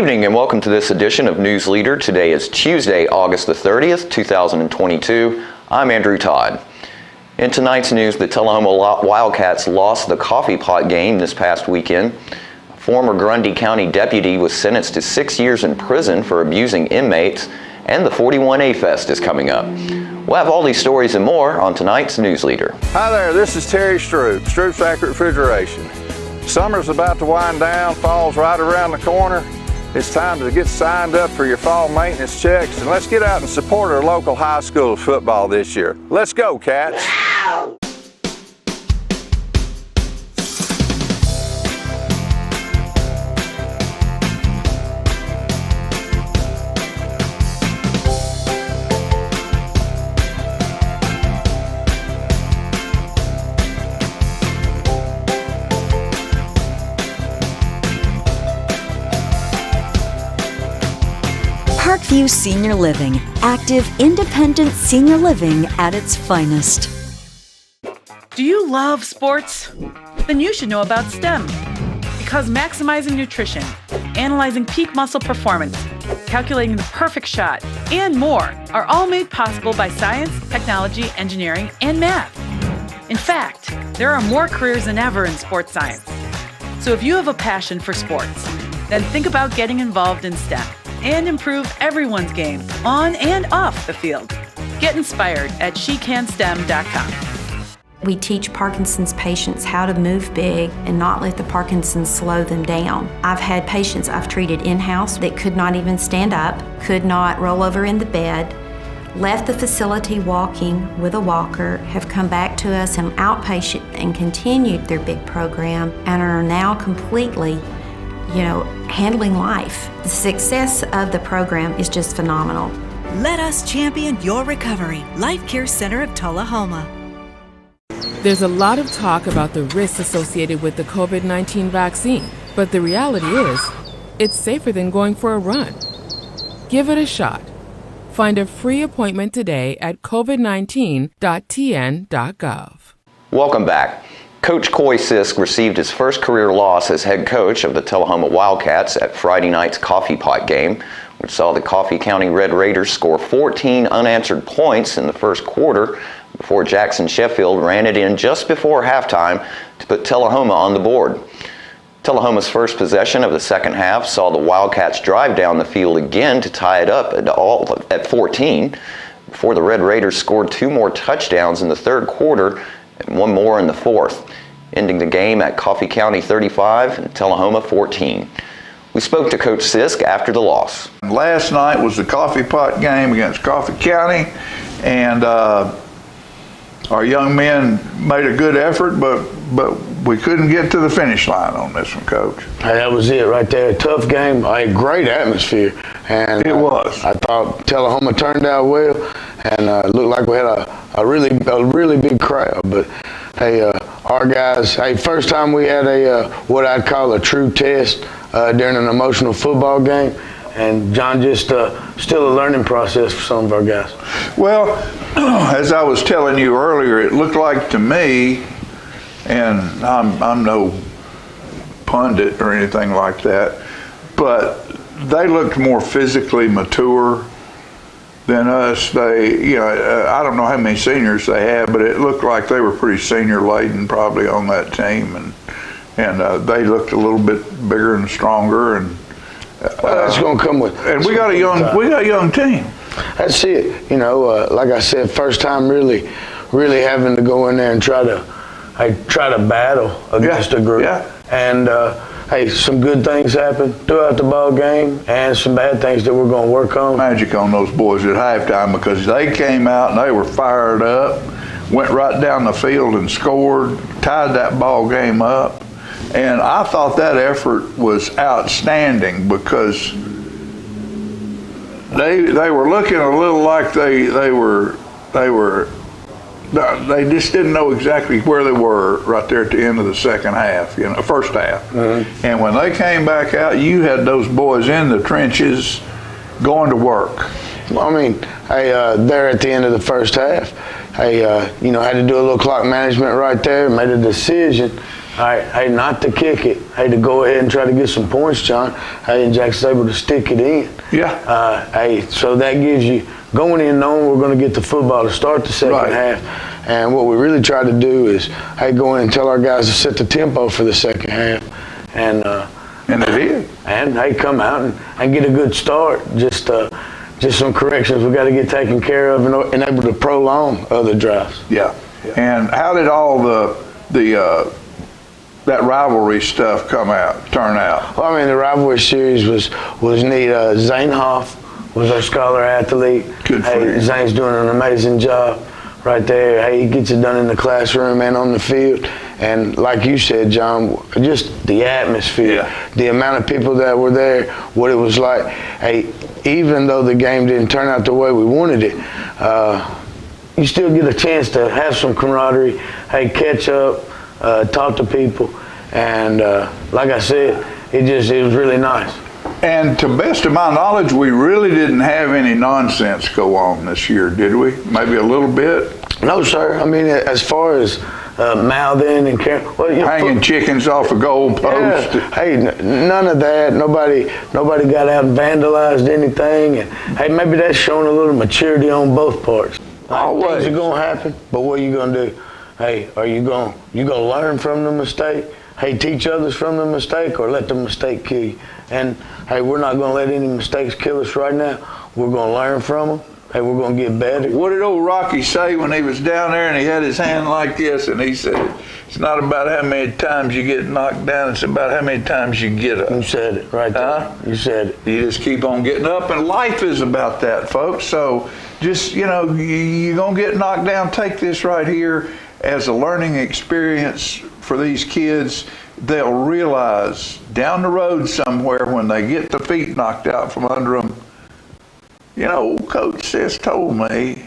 evening and welcome to this edition of News Leader. Today is Tuesday, August the 30th, 2022. I'm Andrew Todd. In tonight's news, the Tullahoma Wildcats lost the coffee pot game this past weekend. A former Grundy County deputy was sentenced to 6 years in prison for abusing inmates, and the 41A Fest is coming up. We'll have all these stories and more on tonight's News Leader. Hi there, this is Terry Stroop, Stroop's Accurate Refrigeration. Summer's about to wind down, fall's right around the corner. It's time to get signed up for your fall maintenance checks, and let's get out and support our local high school football this year. Let's go, Cats! Parkview Senior Living, active, independent senior living at its finest. Do you love sports? Then you should know about STEM. Because maximizing nutrition, analyzing peak muscle performance, calculating the perfect shot, and more are all made possible by science, technology, engineering, and math. In fact, there are more careers than ever in sports science. So if you have a passion for sports, then think about getting involved in STEM and improve everyone's game on and off the field. Get inspired at SheCanSTEM.com. We teach Parkinson's patients how to move big and not let the Parkinson's slow them down. I've had patients I've treated in-house that could not even stand up, could not roll over in the bed, left the facility walking with a walker, have come back to us in outpatient and continued their big program and are now completely handling life. The success of the program is just phenomenal. Let us champion your recovery. Life Care Center of Tullahoma. There's a lot of talk about the risks associated with the COVID-19 vaccine, but the reality is, it's safer than going for a run. Give it a shot. Find a free appointment today at covid19.tn.gov. Welcome back. Coach Coy Sisk received his first career loss as head coach of the Tullahoma Wildcats at Friday night's coffee pot game, which saw the Coffee County Red Raiders score 14 unanswered points in the first quarter before Jackson Sheffield ran it in just before halftime to put Tullahoma on the board. Tullahoma's first possession of the second half saw the Wildcats drive down the field again to tie it up at 14 before the Red Raiders scored two more touchdowns in the third quarter and one more in the fourth, ending the game at Coffee County 35 and Tullahoma 14. We spoke to Coach Sisk after the loss. Last night was the coffee pot game against Coffee County, and our young men made a good effort, but we couldn't get to the finish line on this one, Coach. Hey, that was it right there. Tough game, a great atmosphere, and it was. I thought Tullahoma turned out well, and it looked like we had a really big crowd. But hey, our guys. Hey, first time we had a what I'd call a true test during an emotional football game. And John, just still a learning process for some of our guys. Well, as I was telling you earlier, it looked like to me, and I'm no pundit or anything like that, but they looked more physically mature than us. They, I don't know how many seniors they had, but it looked like they were pretty senior laden probably on that team, and they looked a little bit bigger and stronger, and well, that's going to come with. And we got a young team. That's it. Like I said, first time really having to go in there and try to battle against a group. Yeah. And hey, some good things happened throughout the ball game, and some bad things that we're going to work on. Magic on those boys at halftime, because they came out and they were fired up, went right down the field and scored, tied that ball game up. And I thought that effort was outstanding, because they were looking a little like they just didn't know exactly where they were right there at the end of the second half, first half. Mm-hmm. And when they came back out, you had those boys in the trenches going to work. Well, I mean, hey, there at the end of the first half, hey, had to do a little clock management right there, made a decision. All right, hey, not to kick it. Hey, to go ahead and try to get some points, John. Hey, and Jackson's able to stick it in. Yeah. Hey, so that gives you, going in knowing we're going to get the football to start the second half. And what we really try to do is, hey, go in and tell our guys to set the tempo for the second half. And they did. And hey, come out and get a good start. Just some corrections we got to get taken care of and able to prolong other drives. Yeah. And how did all that rivalry stuff turn out? Well, I mean, the rivalry series was neat. Zane Hoff was our scholar athlete. Good for him. Zane's doing an amazing job right there. Hey, he gets it done in the classroom and on the field. And like you said, John, just the atmosphere, the amount of people that were there, what it was like. Hey, even though the game didn't turn out the way we wanted it, you still get a chance to have some camaraderie, hey, catch up, talk to people, and like I said, it was really nice. And to best of my knowledge, we really didn't have any nonsense go on this year, did we? Maybe a little bit? No, sir. I mean, as far as mouthing and hanging chickens off a goal post. Yeah. Hey, none of that. Nobody got out and vandalized anything. And hey, maybe that's showing a little maturity on both parts. Things are gonna happen, but what are you gonna do? Hey, are you gonna learn from the mistake? Hey, teach others from the mistake, or let the mistake kill you? And hey, we're not gonna let any mistakes kill us right now. We're gonna learn from them. Hey, we're gonna get better. What did old Rocky say when he was down there and he had his hand like this and he said, "It's not about how many times you get knocked down, it's about how many times you get up." You said it right there. You said it. You just keep on getting up, and life is about that, folks. So just, you're gonna get knocked down. Take this right here as a learning experience for these kids. They'll realize down the road somewhere when they get the feet knocked out from under them, Coach Sis told me,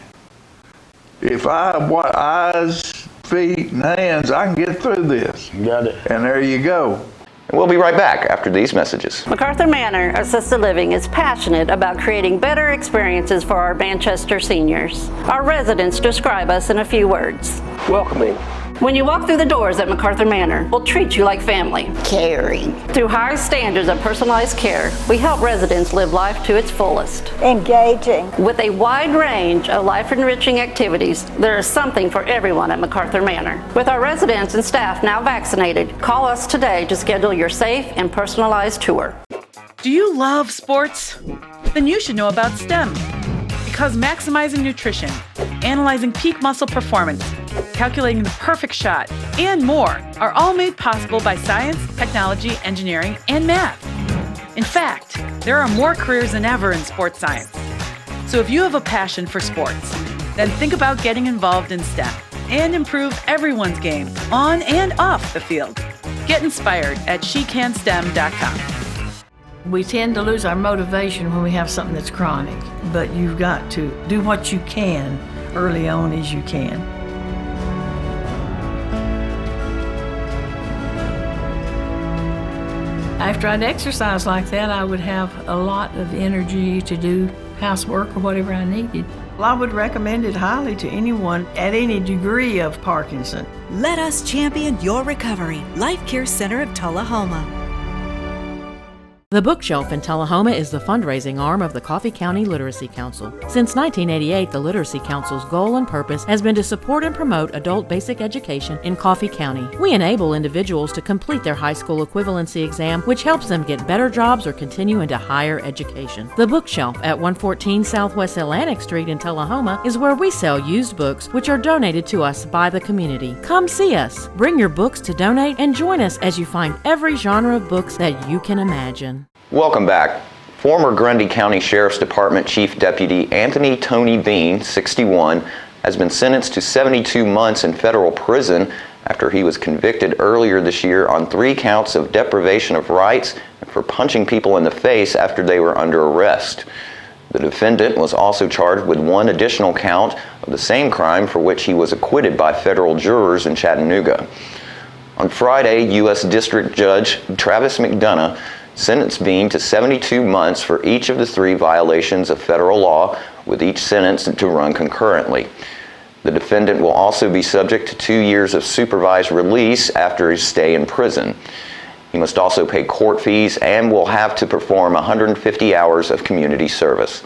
if I have eyes, feet, and hands, I can get through this. Got it. And there you go. And we'll be right back after these messages. MacArthur Manor Assisted Living is passionate about creating better experiences for our Manchester seniors. Our residents describe us in a few words. Welcoming. When you walk through the doors at MacArthur Manor, we'll treat you like family. Caring. Through high standards of personalized care, we help residents live life to its fullest. Engaging. With a wide range of life-enriching activities, there is something for everyone at MacArthur Manor. With our residents and staff now vaccinated, call us today to schedule your safe and personalized tour. Do you love sports? Then you should know about STEM. Because maximizing nutrition, analyzing peak muscle performance, calculating the perfect shot, and more are all made possible by science, technology, engineering, and math. In fact, there are more careers than ever in sports science. So if you have a passion for sports, then think about getting involved in STEM and improve everyone's game on and off the field. Get inspired at SheCanSTEM.com. We tend to lose our motivation when we have something that's chronic, but you've got to do what you can early on as you can. After I'd exercise like that, I would have a lot of energy to do housework or whatever I needed. Well, I would recommend it highly to anyone at any degree of Parkinson. Let us champion your recovery. Life Care Center of Tullahoma. The Bookshelf in Tullahoma is the fundraising arm of the Coffee County Literacy Council. Since 1988, the Literacy Council's goal and purpose has been to support and promote adult basic education in Coffee County. We enable individuals to complete their high school equivalency exam, which helps them get better jobs or continue into higher education. The Bookshelf at 114 Southwest Atlantic Street in Tullahoma is where we sell used books, which are donated to us by the community. Come see us, bring your books to donate, and join us as you find every genre of books that you can imagine. Welcome back. Former Grundy County Sheriff's Department Chief Deputy Anthony Tony Bean, 61, has been sentenced to 72 months in federal prison after he was convicted earlier this year on 3 counts of deprivation of rights and for punching people in the face after they were under arrest. The defendant was also charged with 1 additional count of the same crime for which he was acquitted by federal jurors in Chattanooga. On Friday, U.S. District Judge Travis McDonough sentenced Bean to 72 months for each of the 3 violations of federal law, with each sentence to run concurrently. The defendant will also be subject to 2 years of supervised release after his stay in prison. He must also pay court fees and will have to perform 150 hours of community service.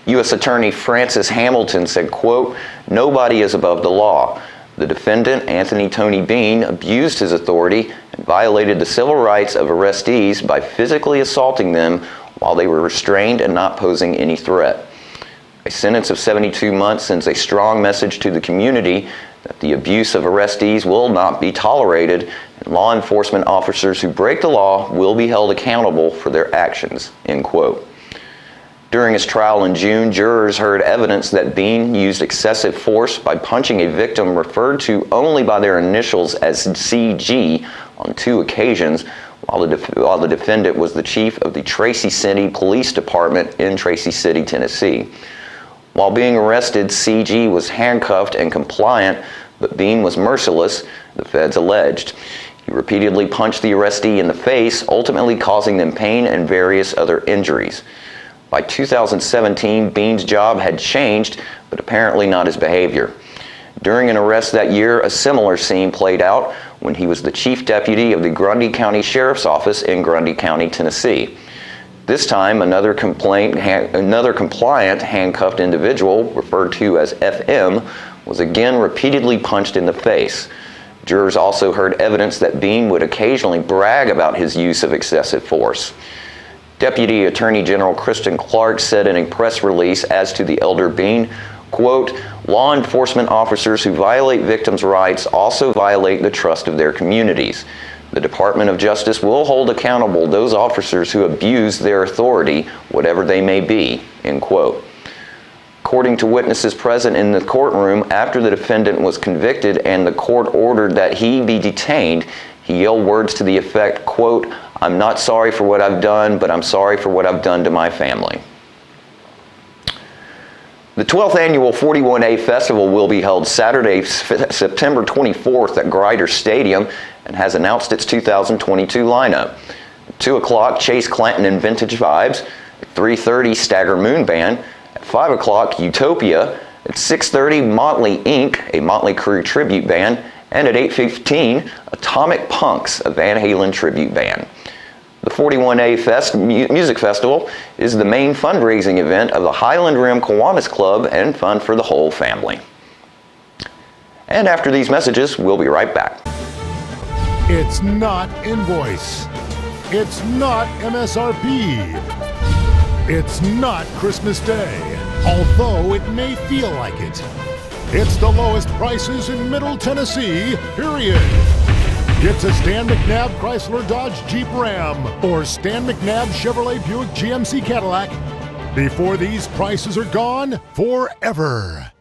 U.S. Attorney Francis Hamilton said, quote, "Nobody is above the law. The defendant, Anthony Tony Bean, abused his authority and violated the civil rights of arrestees by physically assaulting them while they were restrained and not posing any threat. A sentence of 72 months sends a strong message to the community that the abuse of arrestees will not be tolerated, and law enforcement officers who break the law will be held accountable for their actions," end quote. During his trial in June, jurors heard evidence that Bean used excessive force by punching a victim referred to only by their initials as CG on 2 occasions, while the defendant was the chief of the Tracy City Police Department in Tracy City, Tennessee. While being arrested, CG was handcuffed and compliant, but Bean was merciless, the feds alleged. He repeatedly punched the arrestee in the face, ultimately causing them pain and various other injuries. By 2017, Bean's job had changed, but apparently not his behavior. During an arrest that year, a similar scene played out when he was the chief deputy of the Grundy County Sheriff's Office in Grundy County, Tennessee. This time, another compliant handcuffed individual, referred to as FM, was again repeatedly punched in the face. Jurors also heard evidence that Bean would occasionally brag about his use of excessive force. Deputy Attorney General Kristen Clark said in a press release as to the elder Bean, quote, "Law enforcement officers who violate victims' rights also violate the trust of their communities. The Department of Justice will hold accountable those officers who abuse their authority, whatever they may be," end quote. According to witnesses present in the courtroom, after the defendant was convicted and the court ordered that he be detained, he yelled words to the effect, quote, "I'm not sorry for what I've done, but I'm sorry for what I've done to my family." The 12th Annual 41A Festival will be held Saturday, September 24th at Grider Stadium and has announced its 2022 lineup. At 2 o'clock, Chase Clanton and Vintage Vibes. At 3:30, Stagger Moon Band. At 5 o'clock, Utopia. At 6:30, Motley Inc., a Motley Crue tribute band. And at 8:15, Atomic Punks, a Van Halen tribute band. The 41A Music Festival is the main fundraising event of the Highland Rim Kiwanis Club and fun for the whole family. And after these messages, we'll be right back. It's not invoice. It's not MSRP. It's not Christmas Day, although it may feel like it. It's the lowest prices in Middle Tennessee, period. Get to Stan McNabb Chrysler Dodge Jeep Ram or Stan McNabb Chevrolet Buick GMC Cadillac before these prices are gone forever.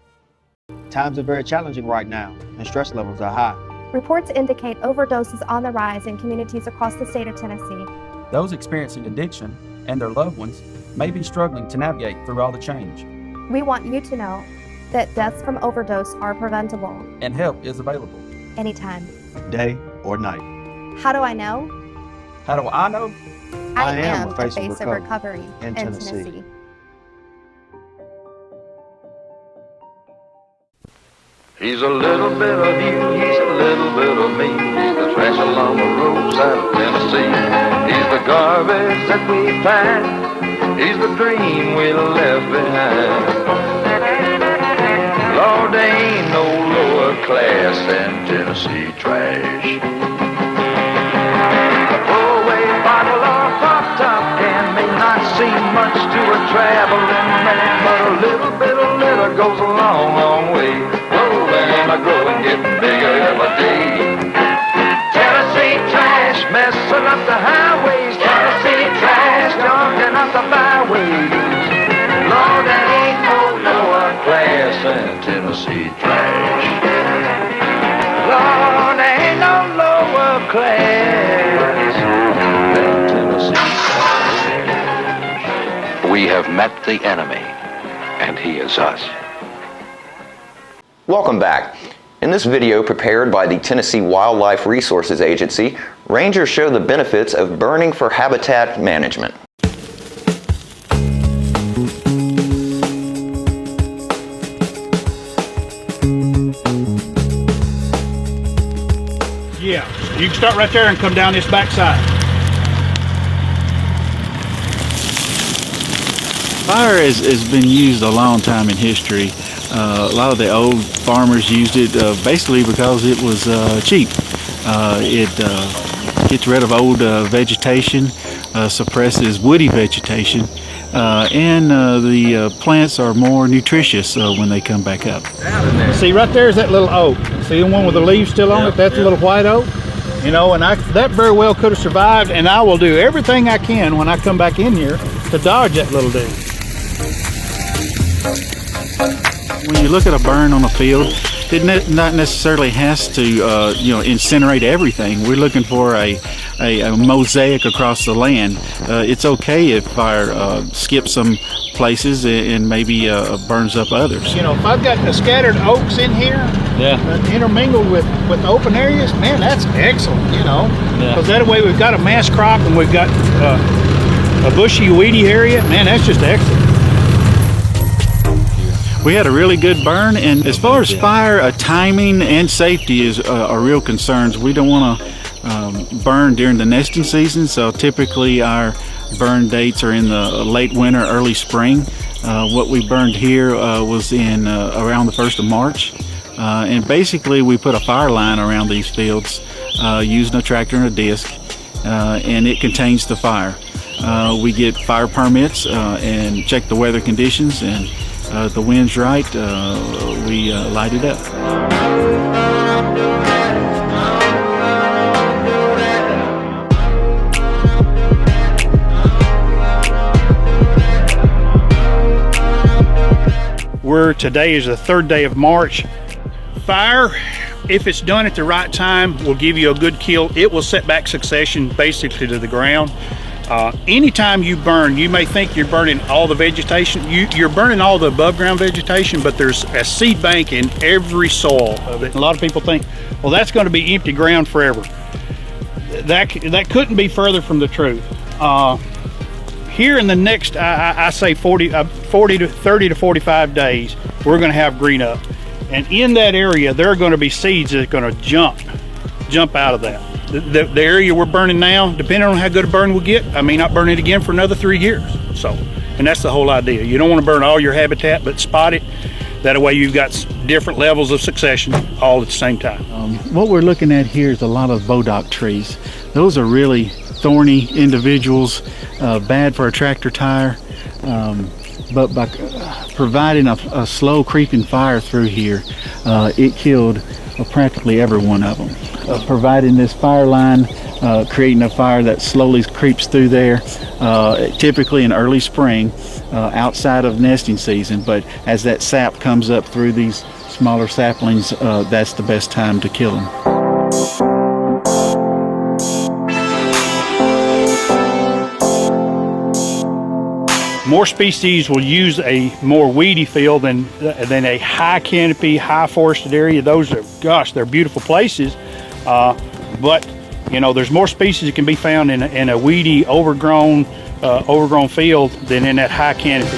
Times are very challenging right now, and stress levels are high. Reports indicate overdoses on the rise in communities across the state of Tennessee. Those experiencing addiction and their loved ones may be struggling to navigate through all the change. We want you to know that deaths from overdose are preventable. And help is available. Anytime. Day or night. How do I know? How do I know? I am a face of recovery in Tennessee. He's a little bit of you, he's a little bit of me. He's the trash along the roadside of Tennessee. He's the garbage that we find. He's the dream we left behind. Lord, there ain't no lower class than Tennessee trash. A throwaway bottle or pop-top can may not seem much to a traveling man, but a little bit of litter goes a long, long way. Rolling and growing, getting bigger every day. Tennessee trash messing up the highways. Tennessee trash junking up the byways. Lord, there ain't no lower class than Tennessee trash. Lord, there ain't no lower class than Tennessee trash. We have met the enemy, and he is us. Welcome back. In this video prepared by the Tennessee Wildlife Resources Agency, rangers show the benefits of burning for habitat management. You can start right there and come down this back side. Fire has been used a long time in history. A lot of the old farmers used it basically because it was cheap. It gets rid of old vegetation, suppresses woody vegetation, and the plants are more nutritious when they come back up. See, right there is that little oak. See the one with the leaves still on it? That's a little white oak. You know, and that very well could have survived, and I will do everything I can when I come back in here to dodge that little dude. When you look at a burn on a field, it not necessarily has to, incinerate everything. We're looking for a mosaic across the land. It's okay if fire skips some places and maybe burns up others. You know, if I've got the scattered oaks in here, intermingled with open areas, man, that's excellent, you know. Because that way we've got a mass crop and we've got a bushy, weedy area. Man, that's just excellent. We had a really good burn, and as far as fire, timing and safety are real concerns. We don't want to burn during the nesting season, so typically our burn dates are in the late winter, early spring. What we burned here was in around the 1st of March, and basically we put a fire line around these fields using a tractor and a disc, and it contains the fire. We get fire permits and check the weather conditions, and if the wind's right, we light it up. Today is the 3rd day of March. Fire, if it's done at the right time, will give you a good kill. It will set back succession basically to the ground. Anytime you burn, you may think you're burning all the vegetation. You're burning all the above ground vegetation, but there's a seed bank in every soil of it. A lot of people think, well, that's going to be empty ground forever. That couldn't be further from the truth. Here in the next, I say 30 to 45 days, we're going to have green up. And in that area, there are going to be seeds that are going to jump out of that. The area we're burning now, depending on how good a burn we get, I may not burn it again for another 3 years. So, and that's the whole idea. You don't want to burn all your habitat, but spot it. That way you've got different levels of succession all at the same time. What we're looking at here is a lot of bodock trees. Those are really thorny individuals, bad for a tractor tire. But by providing a slow creeping fire through here, it killed practically every one of them. Providing this fire line, creating a fire that slowly creeps through there, typically in early spring, outside of nesting season. But as that sap comes up through these smaller saplings, that's the best time to kill them. More species will use a more weedy field than a high canopy, high forested area. Those are, gosh, they're beautiful places. But you know, there's more species that can be found in a weedy, overgrown field than in that high canopy.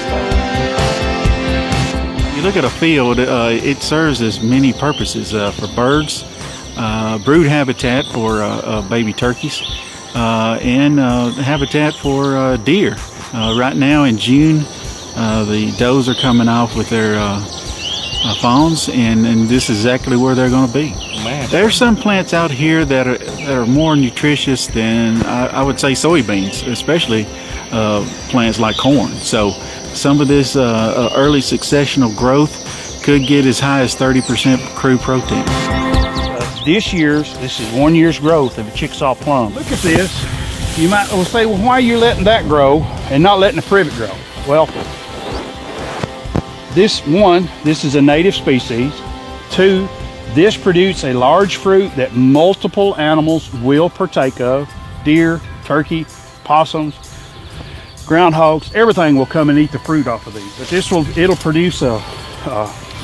You look at a field, it serves as many purposes for birds, brood habitat for baby turkeys, and habitat for deer. Right now in June, the does are coming off with their fawns, and this is exactly where they're going to be. Man. There's some plants out here that are more nutritious than I would say soybeans, especially plants like corn. So some of this early successional growth could get as high as 30% crude protein. This is 1 year's growth of a Chickasaw plum. Look at this. You might well say, well, why are you letting that grow and not letting the privet grow? Well, this is a native species. 2, this produces a large fruit that multiple animals will partake of. Deer, turkey, possums, groundhogs, everything will come and eat the fruit off of these. But it'll produce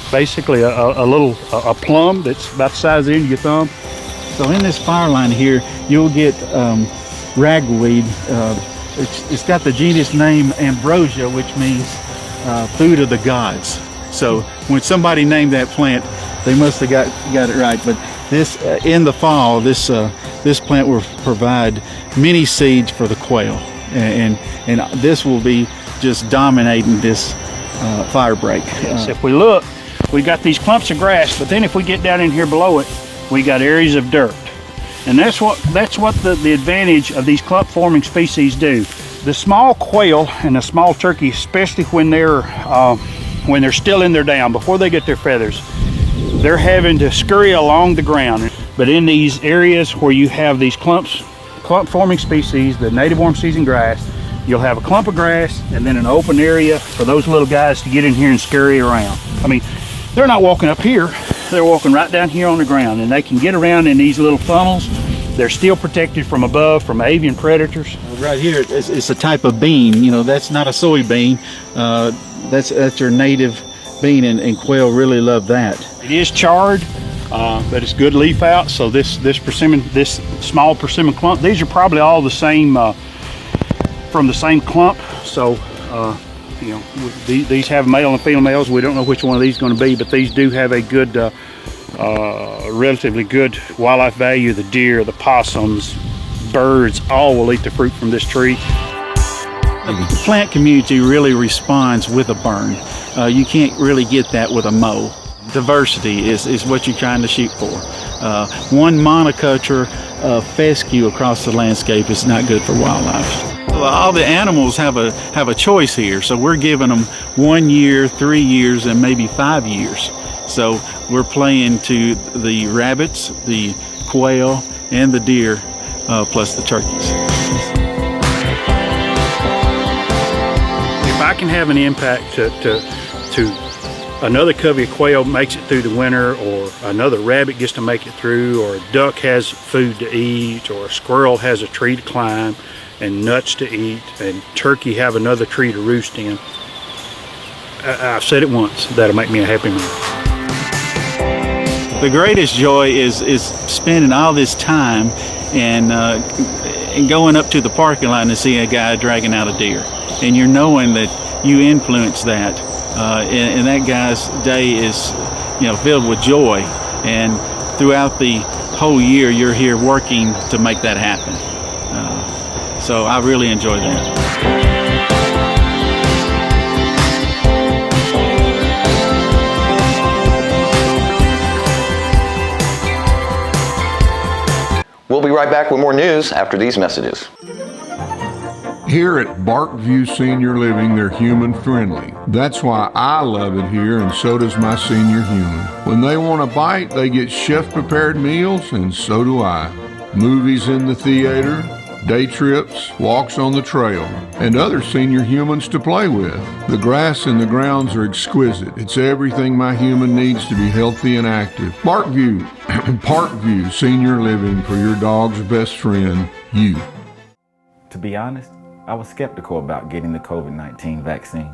basically a plum that's about the size of the end of your thumb. So in this fire line here, you'll get ragweed. It's got the genus name Ambrosia, which means food of the gods. So when somebody named that plant, they must have got it right. But this in the fall, this this plant will provide many seeds for the quail, and this will be just dominating this fire break. Yes, if we look, we got these clumps of grass, but then if we get down in here below it, we got areas of dirt. And that's what the advantage of these clump forming species do. The small quail and the small turkey, especially when they're still in their down, before they get their feathers, they're having to scurry along the ground. But in these areas where you have these clump forming species, the native warm season grass, you'll have a clump of grass and then an open area for those little guys to get in here and scurry around. I mean, they're not walking up here, they're walking right down here on the ground, and they can get around in these little funnels. They're still protected from above, from avian predators. Right here, it's a type of bean. You know, that's not a soybean. That's their native bean, and quail really love that. It is charred, but it's good leaf out. So this small persimmon clump, these are probably all the same, from the same clump. So you know, these have male and female males. We don't know which one of these is going to be, but these do have a good, relatively good wildlife value. The deer, the possums, birds, all will eat the fruit from this tree. The plant community really responds with a burn. You can't really get that with a mow. Diversity is what you're trying to shoot for. One monoculture of fescue across the landscape is not good for wildlife. All the animals have a choice here, so we're giving them 1 year, 3 years, and maybe 5 years. So we're playing to the rabbits, the quail, and the deer, plus the turkeys. If I can have an impact to another covey of quail makes it through the winter, or another rabbit gets to make it through, or a duck has food to eat, or a squirrel has a tree to climb and nuts to eat, and turkey have another tree to roost in, I've said it once, that'll make me a happy man. The greatest joy is spending all this time and going up to the parking lot and seeing a guy dragging out a deer, and you're knowing that you influence that, and that guy's day is, you know, filled with joy, and throughout the whole year you're here working to make that happen. So I really enjoy that. We'll be right back with more news after these messages. Here at Barkview Senior Living, they're human friendly. That's why I love it here, and so does my senior human. When they want a bite, they get chef prepared meals, and so do I. Movies in the theater, day trips, walks on the trail, and other senior humans to play with. The grass and the grounds are exquisite. It's everything my human needs to be healthy and active. Parkview, Parkview Senior Living, for your dog's best friend, you. To be honest, I was skeptical about getting the COVID-19 vaccine.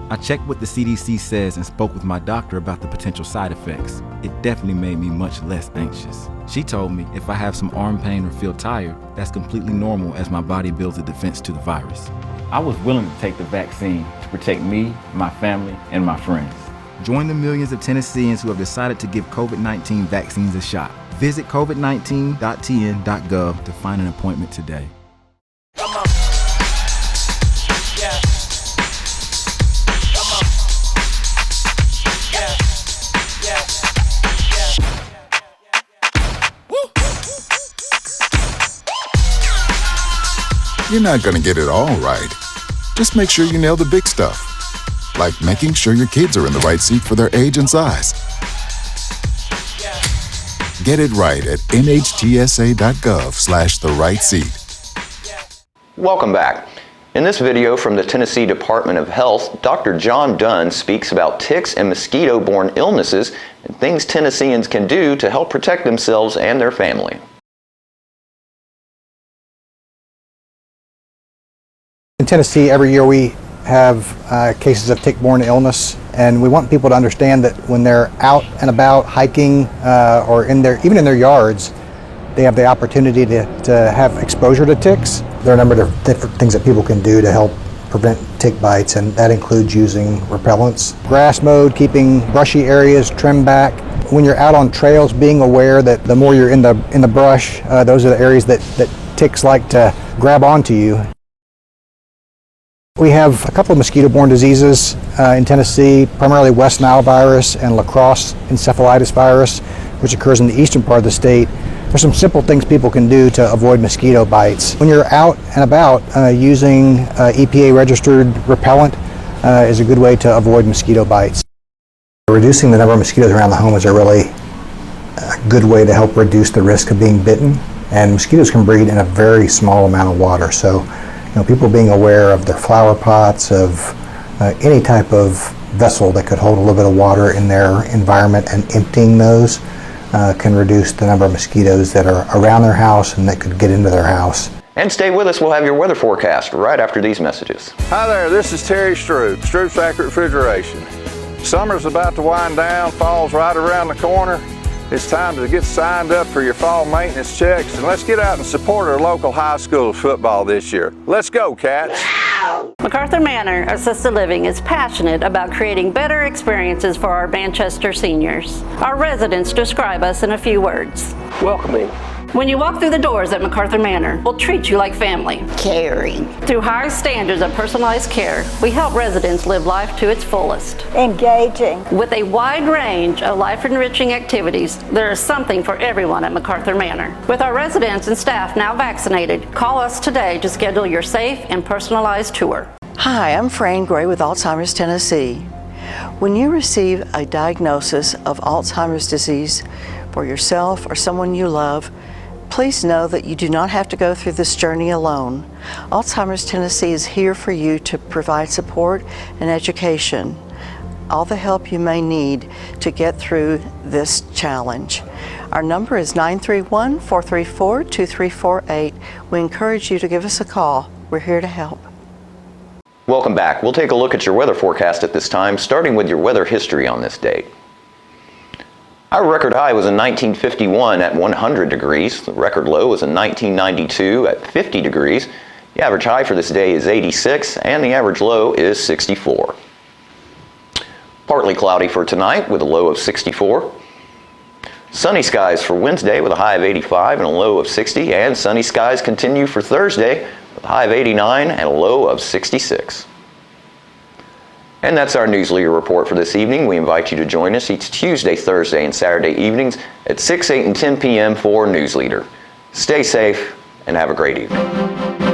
I checked what the CDC says and spoke with my doctor about the potential side effects. It definitely made me much less anxious. She told me if I have some arm pain or feel tired, that's completely normal as my body builds a defense to the virus. I was willing to take the vaccine to protect me, my family, and my friends. Join the millions of Tennesseans who have decided to give COVID-19 vaccines a shot. Visit covid19.tn.gov to find an appointment today. You're not going to get it all right. Just make sure you nail the big stuff, like making sure your kids are in the right seat for their age and size. Get it right at nhtsa.gov/the-right-seat. Welcome back. In this video from the Tennessee Department of Health, Dr. John Dunn speaks about ticks and mosquito-borne illnesses and things Tennesseans can do to help protect themselves and their family. In Tennessee, every year we have cases of tick-borne illness, and we want people to understand that when they're out and about hiking or even in their yards, they have the opportunity to have exposure to ticks. There are a number of different things that people can do to help prevent tick bites, and that includes using repellents. Grass mowed, keeping brushy areas trimmed back, when you're out on trails, being aware that the more you're in the brush, those are the areas that ticks like to grab onto you. We have a couple of mosquito-borne diseases in Tennessee, primarily West Nile virus and La Crosse encephalitis virus, which occurs in the eastern part of the state. There's some simple things people can do to avoid mosquito bites. When you're out and about, using EPA-registered repellent is a good way to avoid mosquito bites. Reducing the number of mosquitoes around the home is a really good way to help reduce the risk of being bitten. And mosquitoes can breed in a very small amount of water. So, people being aware of their flower pots, of any type of vessel that could hold a little bit of water in their environment and emptying those can reduce the number of mosquitoes that are around their house and that could get into their house. And stay with us, we'll have your weather forecast right after these messages. Hi there, this is Terry Stroop, Stroop's Accurate Refrigeration. Summer's about to wind down, fall's right around the corner. It's time to get signed up for your fall maintenance checks, and let's get out and support our local high school football this year. Let's go, Cats! MacArthur Manor Assisted Living is passionate about creating better experiences for our Manchester seniors. Our residents describe us in a few words. Welcoming. When you walk through the doors at MacArthur Manor, we'll treat you like family. Caring. Through high standards of personalized care, we help residents live life to its fullest. Engaging. With a wide range of life-enriching activities, there is something for everyone at MacArthur Manor. With our residents and staff now vaccinated, call us today to schedule your safe and personalized tour. Hi, I'm Fran Gray with Alzheimer's Tennessee. When you receive a diagnosis of Alzheimer's disease for yourself or someone you love, please know that you do not have to go through this journey alone. Alzheimer's Tennessee is here for you to provide support and education, all the help you may need to get through this challenge. Our number is 931-434-2348. We encourage you to give us a call. We're here to help. Welcome back. We'll take a look at your weather forecast at this time, starting with your weather history on this date. Our record high was in 1951 at 100 degrees. The record low was in 1992 at 50 degrees. The average high for this day is 86 and the average low is 64. Partly cloudy for tonight with a low of 64. Sunny skies for Wednesday with a high of 85 and a low of 60. And sunny skies continue for Thursday with a high of 89 and a low of 66. And that's our News Leader Report for this evening. We invite you to join us each Tuesday, Thursday, and Saturday evenings at 6, 8, and 10 p.m. for News Leader. Stay safe and have a great evening.